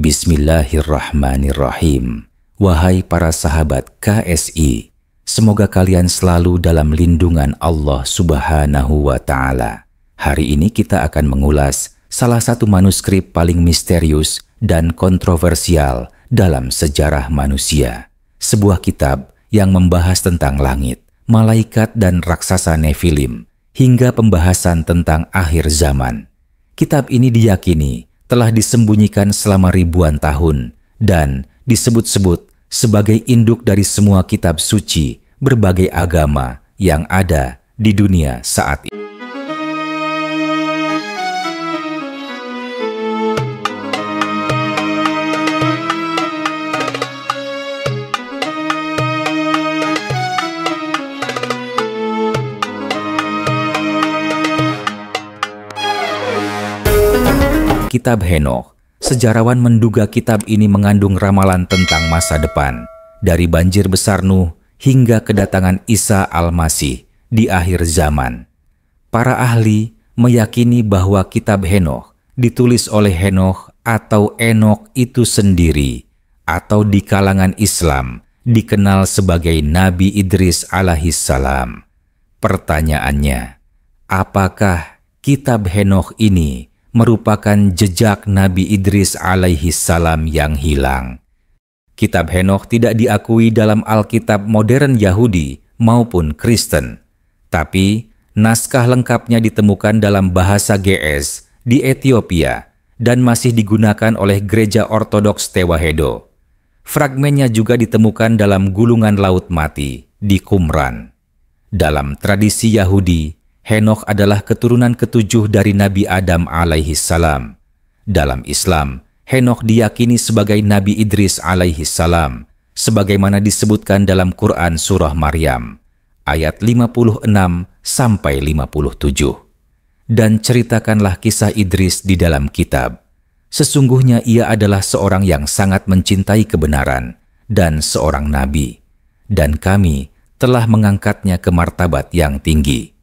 Bismillahirrahmanirrahim. Wahai para sahabat KSI, semoga kalian selalu dalam lindungan Allah Subhanahu wa Ta'ala. Hari ini kita akan mengulas salah satu manuskrip paling misterius dan kontroversial dalam sejarah manusia. Sebuah kitab yang membahas tentang langit, malaikat dan raksasa Nephilim, hingga pembahasan tentang akhir zaman. Kitab ini diyakini telah disembunyikan selama ribuan tahun dan disebut-sebut sebagai induk dari semua kitab suci berbagai agama yang ada di dunia saat ini. Kitab Henokh. Sejarawan menduga kitab ini mengandung ramalan tentang masa depan, dari banjir besar Nuh hingga kedatangan Isa Al-Masih di akhir zaman. Para ahli meyakini bahwa kitab Henokh ditulis oleh Henokh atau Enok itu sendiri, atau di kalangan Islam dikenal sebagai Nabi Idris alaihissalam. Pertanyaannya, apakah kitab Henokh ini merupakan jejak Nabi Idris alaihissalam yang hilang? Kitab Henokh tidak diakui dalam Alkitab modern Yahudi maupun Kristen, tapi naskah lengkapnya ditemukan dalam bahasa Ge'ez di Ethiopia dan masih digunakan oleh Gereja Ortodoks Tewahedo. Fragmennya juga ditemukan dalam gulungan laut mati di Qumran. Dalam tradisi Yahudi, Henokh adalah keturunan ketujuh dari Nabi Adam alaihissalam. Dalam Islam, Henokh diyakini sebagai Nabi Idris alaihissalam, sebagaimana disebutkan dalam Quran Surah Maryam, ayat 56-57. Dan ceritakanlah kisah Idris di dalam kitab. Sesungguhnya ia adalah seorang yang sangat mencintai kebenaran dan seorang nabi, dan kami telah mengangkatnya ke martabat yang tinggi.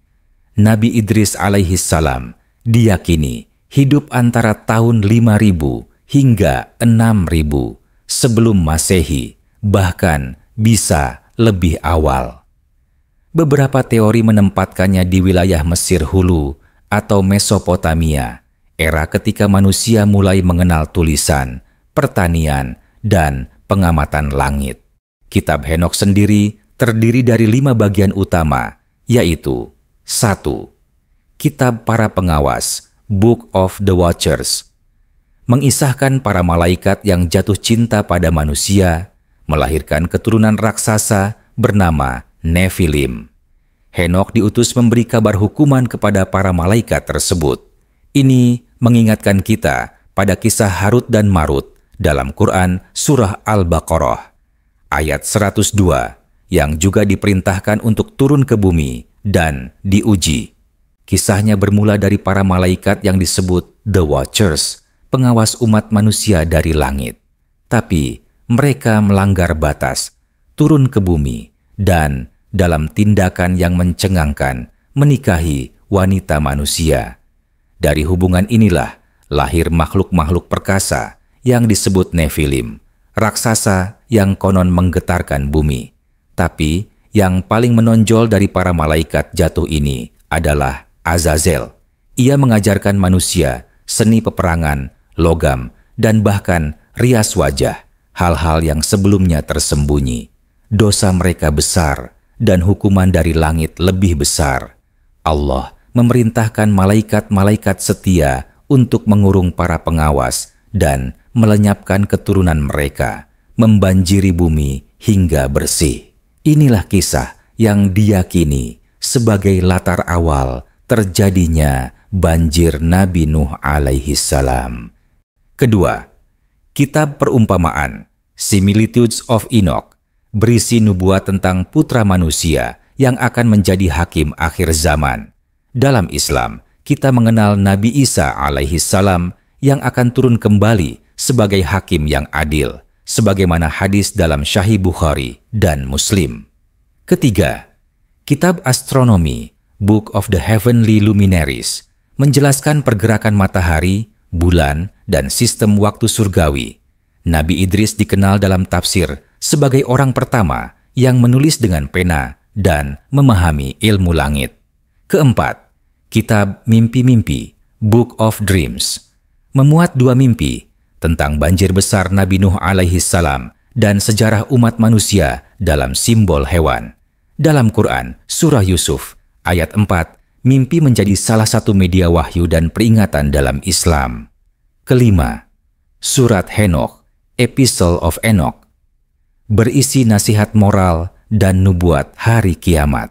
Nabi Idris alaihissalam diyakini hidup antara tahun 5000 hingga 6000 sebelum Masehi, bahkan bisa lebih awal. Beberapa teori menempatkannya di wilayah Mesir Hulu atau Mesopotamia, era ketika manusia mulai mengenal tulisan, pertanian, dan pengamatan langit. Kitab Henokh sendiri terdiri dari 5 bagian utama, yaitu 1. Kitab para pengawas, Book of the Watchers, mengisahkan para malaikat yang jatuh cinta pada manusia, melahirkan keturunan raksasa bernama Nephilim. Henokh diutus memberi kabar hukuman kepada para malaikat tersebut. Ini mengingatkan kita pada kisah Harut dan Marut dalam Quran Surah Al-Baqarah, ayat 102, yang juga diperintahkan untuk turun ke bumi dan diuji. Kisahnya bermula dari para malaikat yang disebut The Watchers, pengawas umat manusia dari langit. Tapi mereka melanggar batas, turun ke bumi, dan dalam tindakan yang mencengangkan, menikahi wanita manusia. Dari hubungan inilah lahir makhluk-makhluk perkasa yang disebut Nephilim, raksasa yang konon menggetarkan bumi. Tapi yang paling menonjol dari para malaikat jatuh ini adalah Azazel. Ia mengajarkan manusia seni peperangan, logam, dan bahkan rias wajah, hal-hal yang sebelumnya tersembunyi. Dosa mereka besar dan hukuman dari langit lebih besar. Allah memerintahkan malaikat-malaikat setia untuk mengurung para pengawas dan melenyapkan keturunan mereka, membanjiri bumi hingga bersih. Inilah kisah yang diyakini sebagai latar awal terjadinya banjir Nabi Nuh alaihissalam. Kedua, Kitab Perumpamaan, Similitudes of Enoch, berisi nubuat tentang putra manusia yang akan menjadi hakim akhir zaman. Dalam Islam, kita mengenal Nabi Isa alaihissalam yang akan turun kembali sebagai hakim yang adil, sebagaimana hadis dalam Sahih Bukhari dan Muslim. Ketiga, Kitab Astronomi, Book of the Heavenly Luminaries, menjelaskan pergerakan matahari, bulan, dan sistem waktu surgawi. Nabi Idris dikenal dalam tafsir sebagai orang pertama yang menulis dengan pena dan memahami ilmu langit. Keempat, kitab Mimpi-Mimpi, Book of Dreams, memuat 2 mimpi tentang banjir besar Nabi Nuh alaihi salam dan sejarah umat manusia dalam simbol hewan. Dalam Quran, Surah Yusuf, ayat 4, mimpi menjadi salah satu media wahyu dan peringatan dalam Islam. Kelima, Surat Henokh, Epistle of Enoch, berisi nasihat moral dan nubuat hari kiamat.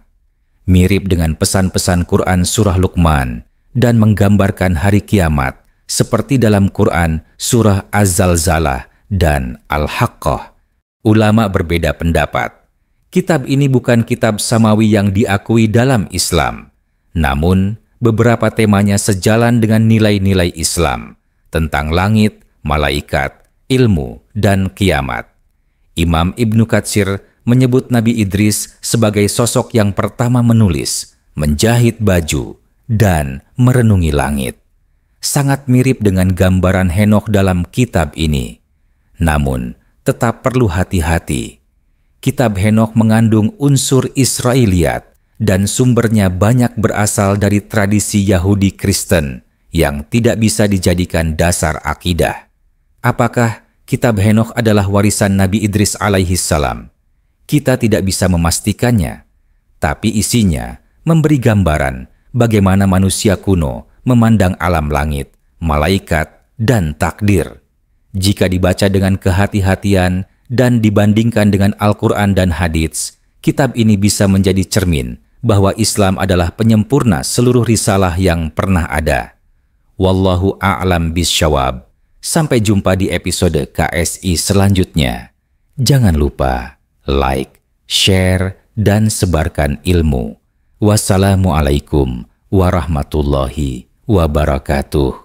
Mirip dengan pesan-pesan Quran Surah Luqman dan menggambarkan hari kiamat seperti dalam Quran Surah Az-Zalzalah dan Al-Haqqah. Ulama berbeda pendapat. Kitab ini bukan kitab samawi yang diakui dalam Islam, namun beberapa temanya sejalan dengan nilai-nilai Islam tentang langit, malaikat, ilmu, dan kiamat. Imam Ibnu Katsir menyebut Nabi Idris sebagai sosok yang pertama menulis, menjahit baju, dan merenungi langit. Sangat mirip dengan gambaran Henokh dalam kitab ini. Namun, tetap perlu hati-hati. Kitab Henokh mengandung unsur Israiliyat dan sumbernya banyak berasal dari tradisi Yahudi Kristen yang tidak bisa dijadikan dasar akidah. Apakah kitab Henokh adalah warisan Nabi Idris alaihi salam? Kita tidak bisa memastikannya, tapi isinya memberi gambaran bagaimana manusia kuno memandang alam langit, malaikat, dan takdir. Jika dibaca dengan kehati-hatian dan dibandingkan dengan Al-Quran dan hadits, kitab ini bisa menjadi cermin bahwa Islam adalah penyempurna seluruh risalah yang pernah ada. Wallahu a'lam bisyawab. Sampai jumpa di episode KSI selanjutnya. Jangan lupa like, share, dan sebarkan ilmu. Wassalamualaikum warahmatullahi wabarakatuh.